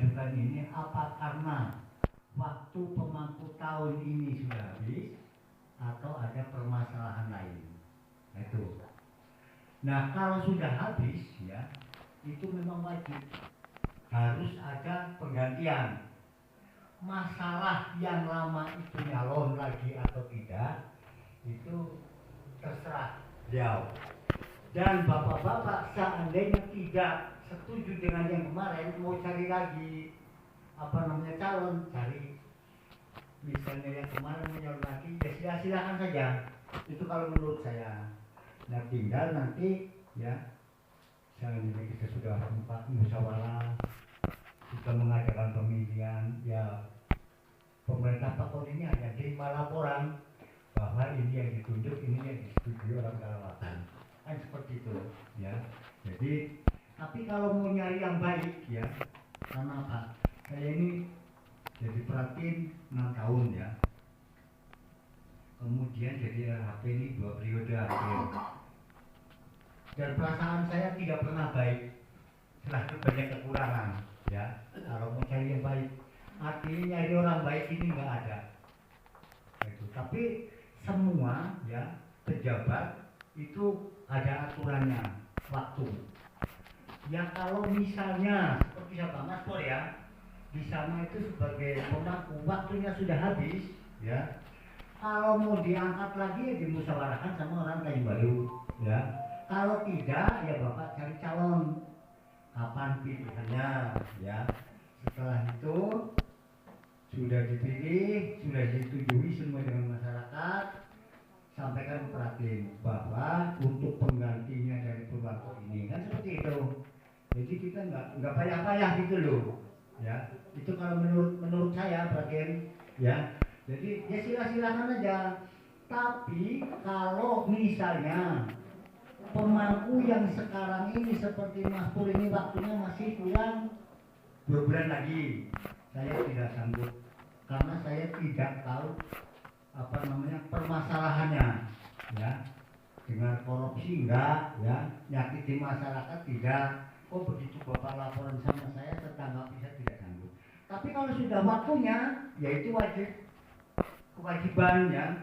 diajukan ini apa karena waktu pemangku tahun ini sudah habis atau ada permasalahan lain. Itu. Nah, kalau sudah habis ya, itu memang wajib harus ada penggantian. Masalah yang lama itu nyalon lagi atau tidak itu terserah beliau. Dan bapak-bapak seandainya tidak setuju dengan yang kemarin, mau cari lagi calon, cari misalnya yang kemarin mau nyalon lagi, ya silakan saja. Itu kalau menurut saya. Nah, tinggal nanti ya, misalnya kita sudah musyawarah, sudah mengadakan pemilihan, ya pemerintah Pak ini hanya terima laporan bahwa ini yang ditunjuk, ini yang disetujui orang Kalimantan, kan seperti itu ya. Jadi tapi kalau mau nyari yang baik ya, karena apa, saya ini jadi perhatiin 6 tahun ya, kemudian jadi RHP ini 2 periode hampir, dan perasaan saya tidak pernah baik, selalu banyak kekurangan ya. Kalau mau cari yang baik, artinya nyari orang baik ini nggak ada itu. Tapi semua ya pejabat itu ada aturannya waktu ya. Kalau misalnya seperti siapa Mas Pur ya, di sana itu sebagai pemangku waktunya sudah habis ya, kalau mau diangkat lagi ya dimusyawarahkan sama orang lain baru ya. Kalau tidak ya Bapak cari calon, kapan pilihannya ya. Setelah itu sudah dipilih, sudah disetujui semua dengan masyarakat, sampaikan perhatiin bahwa untuk penggantinya dari Purwanto ini kan seperti itu. Jadi kita nggak payah-payah gitu loh ya. Itu kalau menurut saya perhatiin ya. Jadi ya silakan aja. Tapi kalau misalnya pemangku yang sekarang ini seperti Mas Pur ini waktunya masih kurang 2 bulan lagi, saya tidak sanggup karena saya tidak tahu permasalahannya ya. Dengan korupsi enggak ya, nyakiti masyarakat tidak. Oh begitu Bapak laporan sama saya tertanggapi, saya tidak sanggup. Tapi kalau sudah waktunya, ya itu kewajiban ya,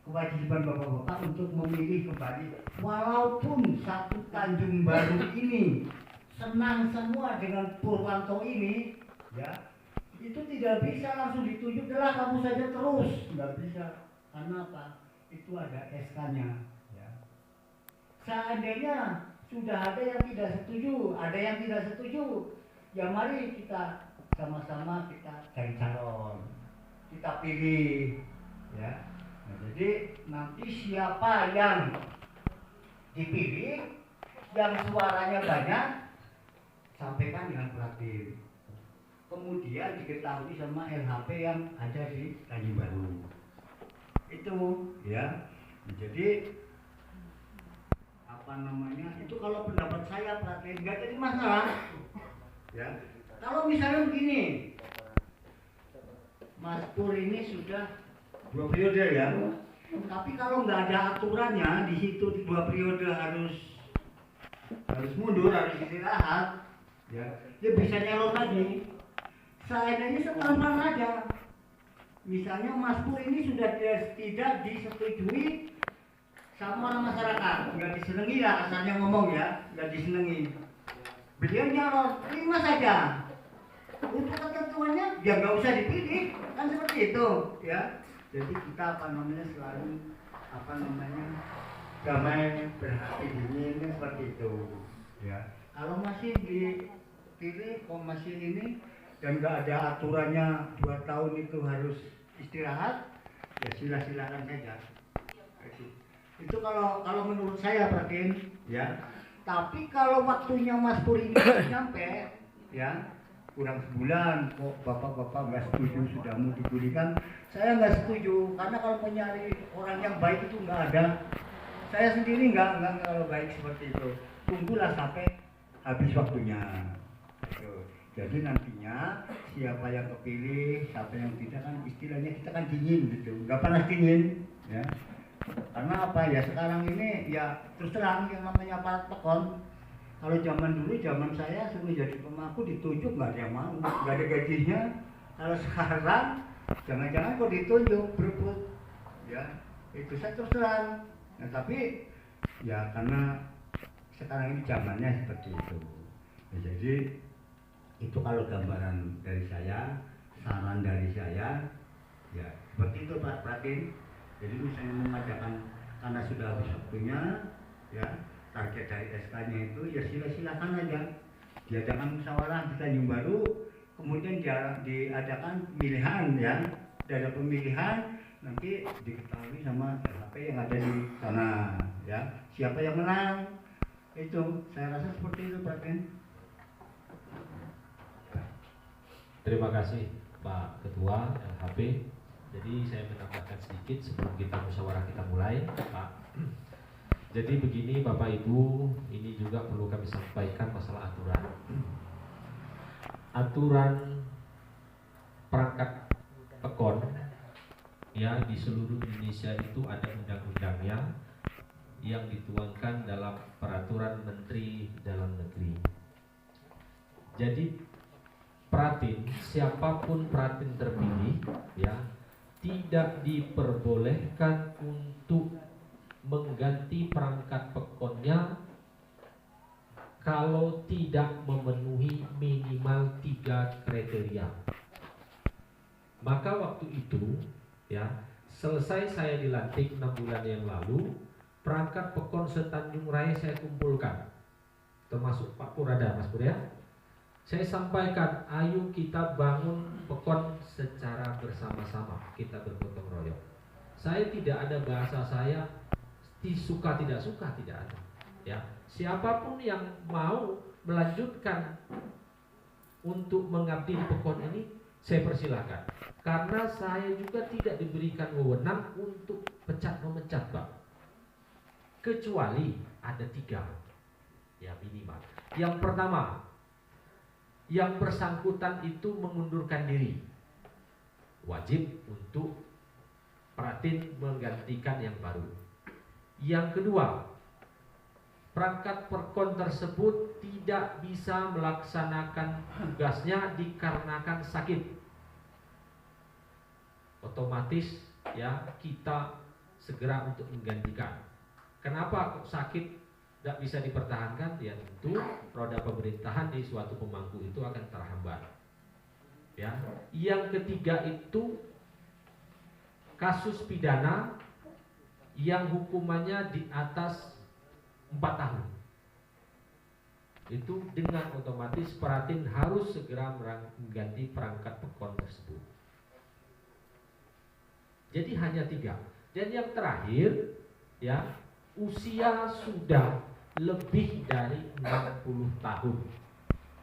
kewajiban bapak-bapak untuk memilih kembali. Walaupun satu Tanjung Baru ini senang semua dengan Purwanto ini ya, itu tidak bisa langsung ditunjuk, adalah kamu saja terus, nggak bisa. Karena apa? Itu ada SK-nya ya. Seandainya sudah ada yang tidak setuju, ada yang tidak setuju, ya mari kita sama-sama kita cari calon, kita pilih ya. Nah, jadi nanti siapa yang dipilih, yang suaranya banyak, sampaikan dengan Pratim. Kemudian diketahui sama LHP yang ada di Tanjung Baru. Itu ya. Jadi itu kalau pendapat saya Pratim nggak jadi masalah. Ya. Kalau misalnya begini, Mas Pur ini sudah 2 periode ya. Tapi kalau nggak ada aturannya di situ 2 periode harus mundur, harus istirahat, ya dia bisa nyalon lagi. Seandainya setahun aja. Misalnya Mas Pur ini sudah tidak disetujui sama orang masyarakat, nggak disenangi lah, asalnya ngomong ya, nggak disenangi. Beliau nyalon, terima saja. Untuk ketentuannya, ya nggak usah dipilih, kan seperti itu, ya. Jadi kita selalu damai, berhati dingin seperti itu, ya. Kalau masih dipilih, masih ini dan nggak ada aturannya 2 tahun itu harus istirahat, ya silakan saja. Itu kalau menurut saya Pratin, ya. Tapi kalau waktunya Mas Pur ini sampai, ya kurang sebulan kok bapak-bapak nggak setuju sudah mau dipulihkan, saya nggak setuju karena kalau mencari orang yang baik itu nggak ada. Saya sendiri nggak kalau baik seperti itu. Tunggulah sampai habis waktunya. Jadi nantinya siapa yang kepilih, siapa yang tidak kan istilahnya kita kan dingin gitu, nggak panas dingin, ya. Karena apa ya sekarang ini ya terus terang yang namanya aparat pekon Kalau zaman dulu, zaman saya suruh jadi pemangku ditunjuk nggak ada yang mau, nggak ada gajinya. Kalau sekarang jangan-jangan kok ditunjuk berebut, ya itu saya terus terang. Nah, tapi ya karena sekarang ini zamannya seperti itu. Ya, jadi itu kalau gambaran dari saya, saran dari saya, ya seperti itu Pak Pratin. Jadi misalnya mengadakan karena sudah habis waktunya, ya target dari SK-nya itu ya silakan aja diadakan musyawarah di Tanjung Baru, kemudian diadakan pemilihan ya, ada pemilihan nanti diketahui sama LHP yang ada di sana ya, siapa yang menang itu, saya rasa seperti itu Pak Ken. Terima kasih Pak Ketua LHP. Jadi saya menambahkan sedikit sebelum kita musyawarah kita mulai Pak. Jadi begini Bapak Ibu, ini juga perlu kami sampaikan masalah aturan. Aturan perangkat pekon ya di seluruh Indonesia itu ada undang-undangnya yang dituangkan dalam peraturan Menteri Dalam Negeri. Jadi pratin, siapapun pratin terpilih ya tidak diperbolehkan untuk mengganti perangkat pekonnya kalau tidak memenuhi minimal 3 kriteria. Maka waktu itu ya, selesai saya dilantik 6 bulan yang lalu, perangkat pekon se-Tanjung Raya saya kumpulkan, termasuk Pak Purada, Mas Pur ya. Saya sampaikan, ayo kita bangun pekon secara bersama-sama, kita bergotong royong. Saya tidak ada bahasa saya suka tidak suka, tidak ada. Ya, siapapun yang mau melanjutkan untuk mengabdi di pekon ini, saya persilahkan. Karena saya juga tidak diberikan wewenang untuk pecat-memecat, Pak. Kecuali ada 3, ya minimal. Yang pertama, yang bersangkutan itu mengundurkan diri, wajib untuk pratin menggantikan yang baru. Yang kedua, perangkat perkon tersebut tidak bisa melaksanakan tugasnya dikarenakan sakit. Otomatis ya kita segera untuk menggantikan. Kenapa kok sakit tidak bisa dipertahankan? Ya tentu roda pemerintahan di suatu pemangku itu akan terhambat. Ya. Yang ketiga itu kasus pidana yang hukumannya di atas 4 tahun. Itu dengan otomatis pratin harus segera mengganti perangkat pekon tersebut. Jadi hanya 3. Dan yang terakhir ya, usia sudah lebih dari 60 tahun,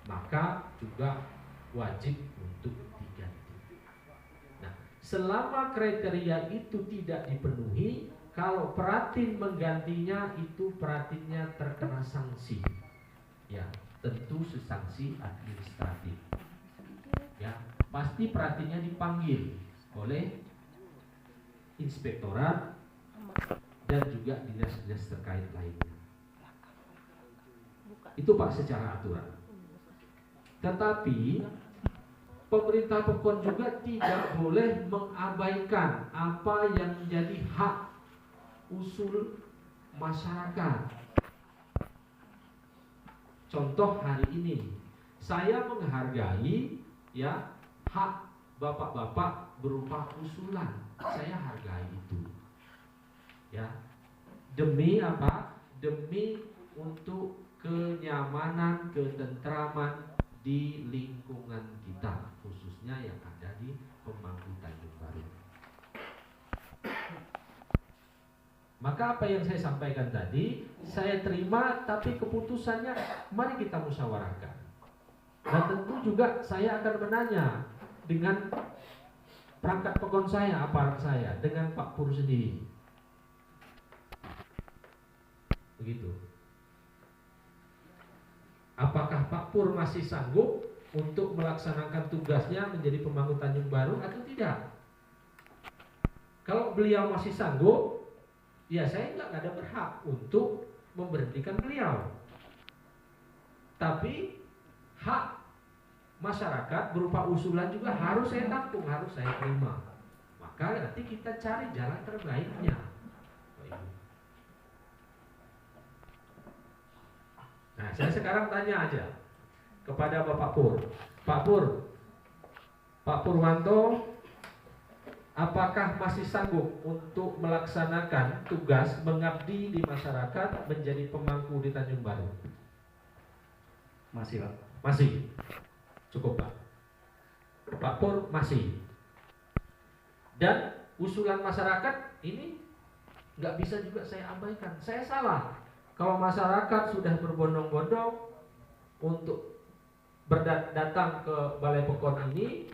maka juga wajib untuk diganti. Nah, selama kriteria itu tidak dipenuhi, kalau pratin menggantinya itu pratinnya terkena sanksi. Ya, tentu sanksi administratif. Ya, pasti pratinnya dipanggil oleh inspektorat dan juga dinas-dinas terkait lainnya. Itu Pak secara aturan. Tetapi pemerintah pekon juga tidak boleh mengabaikan apa yang menjadi hak usul masyarakat. Contoh hari ini, saya menghargai ya hak bapak-bapak berupa usulan. Saya hargai itu. Ya. Demi apa? Demi untuk kenyamanan, ketentraman di lingkungan kita, khususnya yang ada di pemangku Tanjung Baru. Maka apa yang saya sampaikan tadi, saya terima, tapi keputusannya mari kita musyawarahkan. Dan tentu juga saya akan menanya dengan perangkat pekon saya, aparat saya, dengan Pak Pur sendiri. Begitu. Apakah Pak Pur masih sanggup untuk melaksanakan tugasnya menjadi pemangku Tanjung Baru atau tidak? Kalau beliau masih sanggup, ya saya nggak ada berhak untuk memberhentikan beliau. tapi hak masyarakat berupa usulan juga harus saya tampung, harus saya terima. Maka nanti kita cari jalan terbaiknya. Nah, saya sekarang tanya aja kepada Bapak Pur. Pak Purwanto, apakah masih sanggup untuk melaksanakan tugas mengabdi di masyarakat menjadi pemangku di Tanjung Baru? Masih, Pak. Masih. Cukup, Pak. Pak Pur masih. Dan usulan masyarakat ini nggak bisa juga saya abaikan. Saya salah kalau masyarakat sudah berbondong-bondong untuk datang ke Balai Pekon ini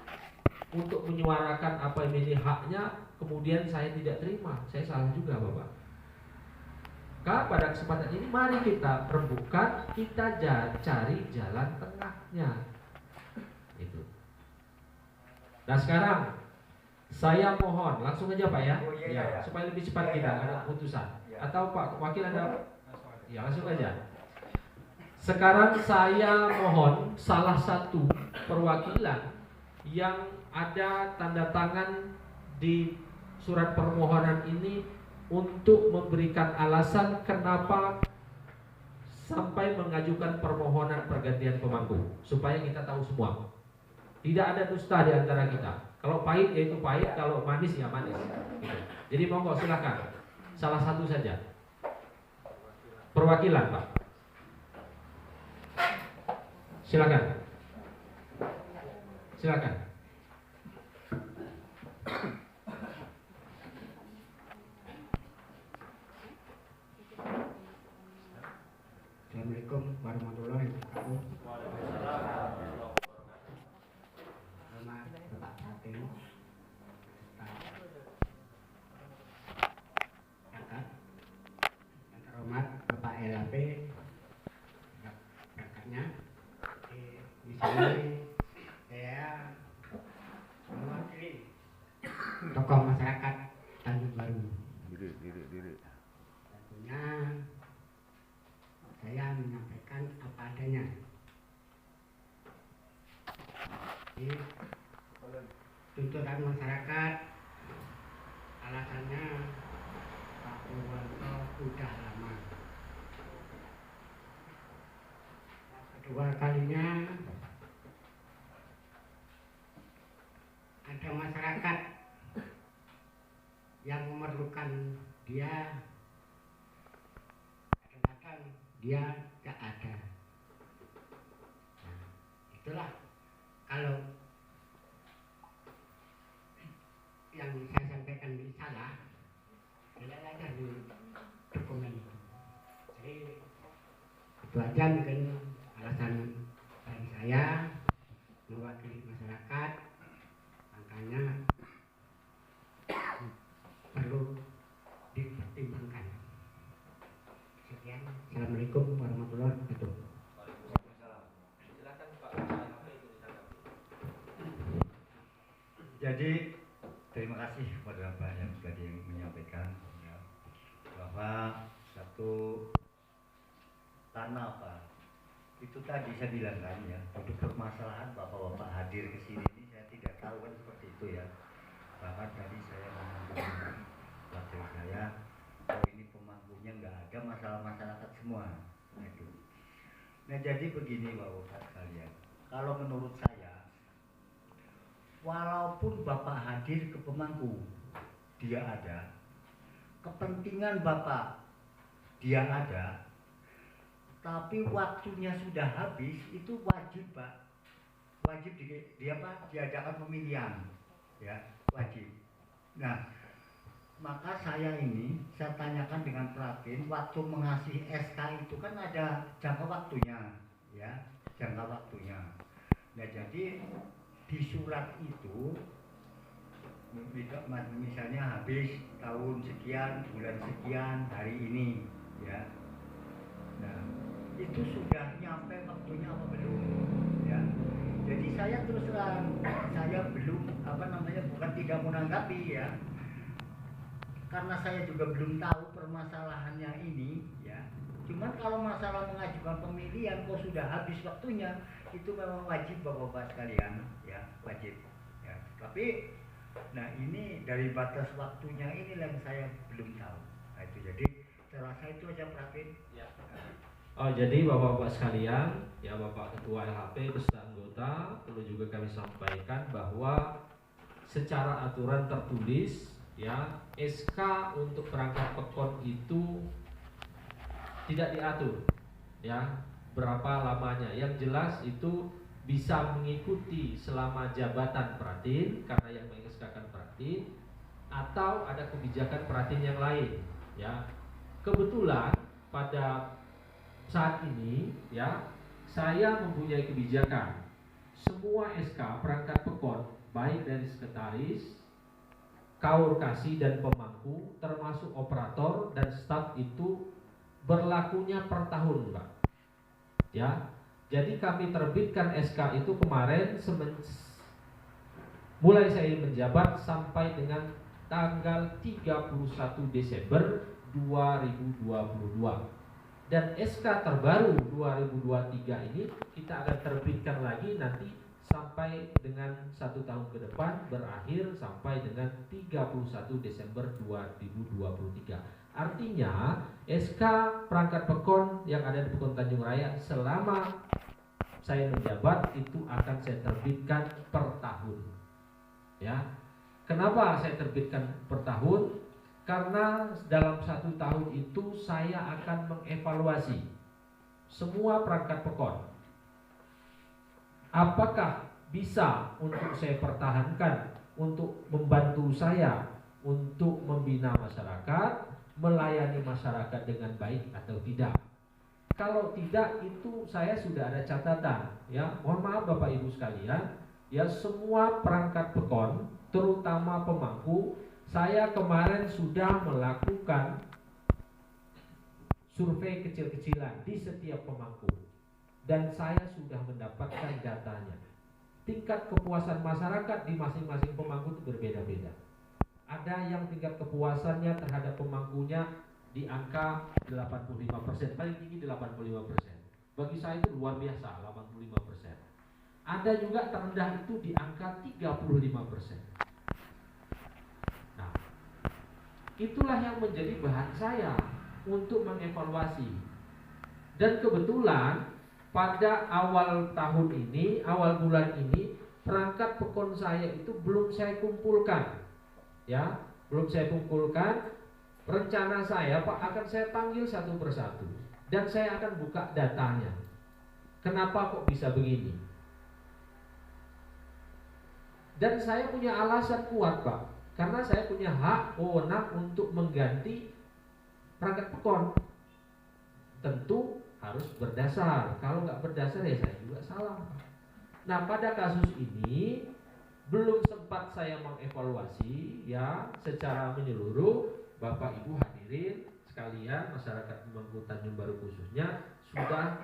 untuk menyuarakan apa yang menjadi haknya, kemudian saya tidak terima. Saya salah juga, Bapak. Maka pada kesempatan ini mari kita rembukan, kita cari jalan tengahnya. Itu. Nah sekarang saya mohon langsung aja Pak ya, supaya lebih cepat kita ada keputusan. Atau Pak Wakil ada, ya langsung aja. Sekarang saya mohon salah satu perwakilan yang ada tanda tangan di surat permohonan ini untuk memberikan alasan kenapa sampai mengajukan permohonan pergantian pemangku, supaya kita tahu semua. Tidak ada dusta di antara kita. Kalau pahit yaitu pahit, kalau manis ya manis. Gitu. Jadi monggo silakan. Salah satu saja. Perwakilan Pak. Silakan. Silakan. Assalamualaikum warahmatullahi wabarakatuh. Nama Bapak Pratin, Kakak, yang terhormat Bapak LAP, kakaknya. Di sini saya mewakili tokoh masyarakat Tanjung Baru. Tentunya saya menyampaikan apa adanya. Jadi, tuntutan masyarakat, alasannya Pak Purwanto sudah lama. Kedua kalinya ada masyarakat yang memerlukan dia, kadang-kadang dia tidak ada. Nah, itulah kalau yang saya sampaikan ini salah, lihat aja di dokumen itu. Jadi itu aja mungkin alasan dari saya mewakili masyarakat, makanya perlu dipertimbangkan. Sekian. Assalamualaikum warahmatullahi wabarakatuh. Jadi terima kasih kepada Bapak yang tadi menyampaikan ya, bahwa satu tanah Pak, itu tadi saya bilang kan ya, untuk permasalahan bapak-bapak hadir ke sini ini saya tidak tahu kan seperti itu ya. Bahkan tadi saya menghubungi wakil saya, oh ini pemangkunya nggak ada, masalah masyarakat semua. Nah, itu. Nah jadi begini bapak sekalian, kalau menurut saya, walaupun bapak hadir ke pemangku, dia ada, kepentingan bapak dia ada, tapi waktunya sudah habis, itu wajib Pak, wajib diadakan pemilihan, ya wajib. Nah, maka saya tanyakan dengan Pratin, waktu mengasih SK itu kan ada jangka waktunya, ya jangka waktunya. Nah jadi di surat itu, misalnya habis tahun sekian, bulan sekian, hari ini, ya. Nah, itu sudah nyampe waktunya apa belum? Ya. Jadi saya terus terang, saya belum bukan tidak menanggapi ya. Karena saya juga belum tahu permasalahannya ini, ya. Cuman kalau masalah mengajukan pemilihan kok sudah habis waktunya, itu memang wajib bapak-bapak sekalian, ya wajib. Ya. Tapi, nah ini dari batas waktunya ini yang saya belum tahu. Nah, itu jadi saya rasa itu aja Pravin. Ya. Oh, jadi bapak-bapak sekalian, ya Bapak Ketua LHP beserta anggota, perlu juga kami sampaikan bahwa secara aturan tertulis, ya SK untuk perangkat pekon itu tidak diatur, ya berapa lamanya. Yang jelas itu bisa mengikuti selama jabatan Pratin karena yang meng-SK-kan Pratin, atau ada kebijakan Pratin yang lain, ya. Kebetulan pada saat ini, ya saya mempunyai kebijakan semua SK perangkat pekon baik dari sekretaris, kaur kasih dan pemangku termasuk operator dan staf itu berlakunya per tahun, Pak. Ya. Jadi kami terbitkan SK itu kemarin mulai saya menjabat sampai dengan tanggal 31 Desember 2022. Dan SK terbaru 2023 ini kita akan terbitkan lagi nanti sampai dengan 1 tahun ke depan, berakhir sampai dengan 31 Desember 2023. Artinya SK perangkat pekon yang ada di Pekon Tanjung Raya selama saya menjabat itu akan saya terbitkan per tahun. Ya. Kenapa saya terbitkan per tahun? Karena dalam 1 tahun itu saya akan mengevaluasi semua perangkat pekon. Apakah bisa untuk saya pertahankan untuk membantu saya untuk membina masyarakat, melayani masyarakat dengan baik atau tidak. Kalau tidak, itu saya sudah ada catatan, ya. Mohon maaf Bapak Ibu sekalian, ya semua perangkat pekon, terutama pemangku, saya kemarin sudah melakukan survei kecil-kecilan di setiap pemangku dan saya sudah mendapatkan datanya. Tingkat kepuasan masyarakat di masing-masing pemangku itu berbeda-beda. Ada yang tingkat kepuasannya terhadap pemangkunya di angka 85%, paling tinggi 85%. Bagi saya itu luar biasa, 85%. Ada juga terendah itu di angka 35%. Nah, itulah yang menjadi bahan saya untuk mengevaluasi. Dan kebetulan pada awal tahun ini, awal bulan ini, perangkat pekon saya itu belum saya kumpulkan. Ya, belum saya kumpulkan. Rencana saya, Pak, akan saya panggil satu persatu dan saya akan buka datanya. Kenapa kok bisa begini? Dan saya punya alasan kuat, Pak, karena saya punya hak wewenang untuk mengganti perangkat pekon. Tentu harus berdasar. Kalau nggak berdasar ya saya juga salah. Nah, pada kasus ini belum sempat saya mengevaluasi, ya, secara menyeluruh. Bapak Ibu hadirin sekalian, masyarakat Pemangku Tanjung Baru khususnya sudah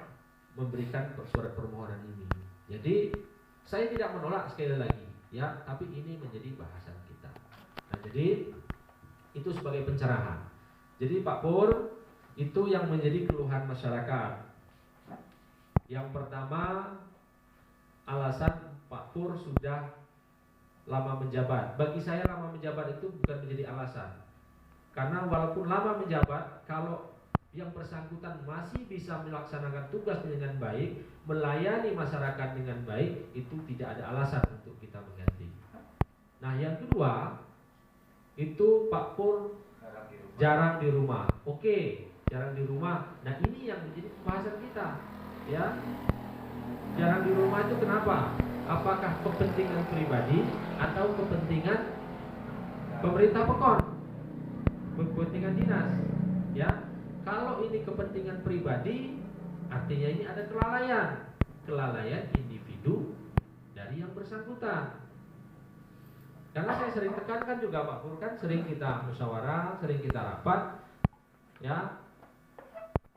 memberikan surat permohonan ini. Jadi saya tidak menolak sekali lagi, ya, tapi ini menjadi bahasan kita. Nah, jadi itu sebagai pencerahan. Jadi Pak Pur, itu yang menjadi keluhan masyarakat. Yang pertama, alasan Pak Pur sudah lama menjabat. Bagi saya lama menjabat itu bukan menjadi alasan. Karena walaupun lama menjabat, kalau yang bersangkutan masih bisa melaksanakan tugas dengan baik, melayani masyarakat dengan baik, itu tidak ada alasan untuk kita mengganti. Nah, yang kedua, itu Pak Pur jarang di rumah. Oke, jarang di rumah. Nah, ini yang menjadi pembahasan kita, ya. Jarang di rumah itu kenapa? Apakah kepentingan pribadi atau kepentingan pemerintah pekon? Kepentingan dinas, ya. Kalau ini kepentingan pribadi, artinya ini ada kelalaian individu dari yang bersangkutan. Karena saya sering tekankan juga Pak Pur, kan sering kita musyawarah, sering kita rapat, ya.